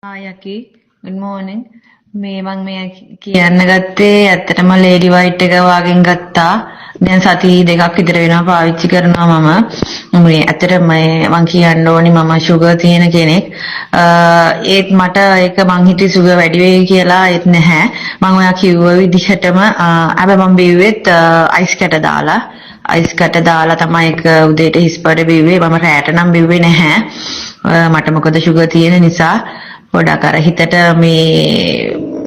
Hi Aki, good morning. මේ කියන්න ගත්තේ ඇත්තටම ලේඩි වයිට් එක වාගෙන් ගත්තා. දැන් සති දෙකක් විතර වෙනවා පාවිච්චි කරනවා මම. මේ ඇත්තටම මම කියන්න ඕනි මම sugar තියෙන කෙනෙක්. ඒත් මට ඒක මං හිතුවේ sugar වැඩි වෙයි කියලා ඒත් නැහැ. මම ඔයා කිව්ව විදිහටම හැබැයි මම බිව්වෙත් ice කැට දාලා. ice කැට දාලා තමයි ඒක උදේට හිස්පඩ බිව්වේ. මම රැට නම් බිව්වේ නැහැ. මට මොකද sugar තියෙන නිසා ගොඩක් අර හිතට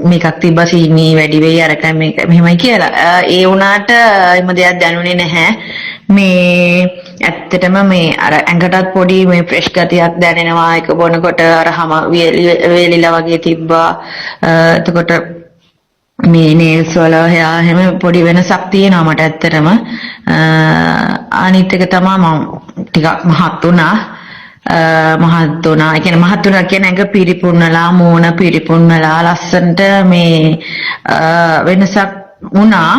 මේකක් තිබ්බා සීනි වැඩි වෙයි අරක මේක මෙහෙමයි කියලා. ඒ වුණාට එහෙම දෙයක් දැනුනේ නැහැ. මේ ඇත්තටම මේ අර ඇඟටත් පොඩි මේ ෆ්‍රෙෂ් ගතියක් දැනෙනවා. ඒක බොනකොට අර හැම වේලිලා වගේ තිබ්බා. එතකොට මේ නේල්ස් වල හැම පොඩි වෙනසක් තියෙනවා මට ඇත්තටම. අනිත් එක තමයි මම ටිකක් මහත් වුණා. මහත් වුණා. ඒ කියන්නේ මහත් වුණා කියන එක පිරිපුන්නලා මූණ පිරිපුන්නලා ලස්සනට මේ වෙනසක් වුණා.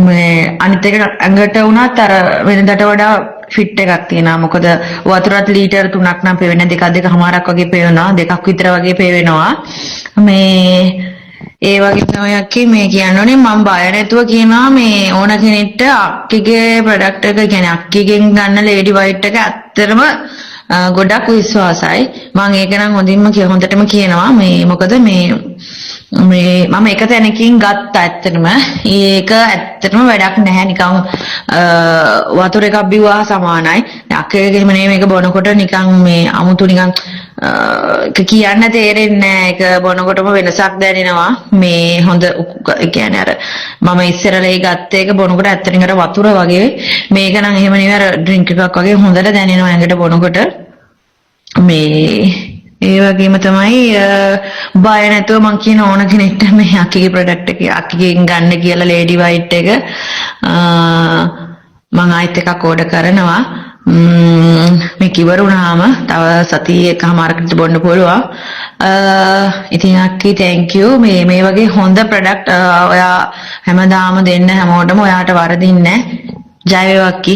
මේ අනිත් එක ඇඟට වුණත් අර වෙනදට වඩා ෆිට් එකක් තියෙනවා. මොකද වතුරත් ලීටර් 3ක් නම් පෙවෙන දෙකමාරක් වගේ පෙවෙනවා. දෙකක් විතර වගේ පෙවෙනවා. මේ ඒ වගේ තමයි අක්කේ මේ කියන්නේ මම බය නැතුව කියනවා මේ ඕන කෙනෙක්ට අක්කිගේ ප්‍රොඩක්ට් එක කියන්නේ අක්කිගෙන් ගන්න ලේඩි වයිට් එක ඇත්තටම ගොඩක් විශ්වාසයි. මම ඒක නම් හොඳටම කියනවා මේ මොකද මේ මම එක තැනකින් ගත්තා ඇත්තටම. ඒක ඇත්තටම වැඩක් නැහැ නිකන් වතුර එකක් බිව්වා සමානයි. අක්කේගෙම මේක බොනකොට නිකන් මේ අමුතු නිකන් කියන්න තේරෙන්නේ නැහැ. ඒක බොනකොටම වෙනසක් දැනෙනවා. මේ හොඳ කියන්නේ අර මම ඉස්සරලා ඒ ගත්ත එක බොනකොට ඇත්තටම අර වතුර වගේ මේක නම් එහෙම නෙවෙයි අර ඩ්‍රින්ක් එකක් වගේ හොඳට දැනෙනවා ඇඟට බොනකොට. මේ ඒ වගේම තමයි බය නැතුව මම කියන ඕන කෙනෙක්ට මේ අක්කිගේ ප්‍රොඩක්ට් එක අක්කිගෙන් ගන්න කියලා ලේඩි වයිට් එක මම ආයෙත් එකක් ඕඩර් කරනවා. මේ කිවර වුණාම තව සතිය එකමාරකට බොන්න පුළුවන්. ඉතින් අක්කි thank you. මේ වගේ හොඳ ප්‍රොඩක්ට් ඔයා හැමදාම දෙන්න හැමෝටම ඔයාට වරදින්නේ නැහැ. ජය වේවා අක්කි.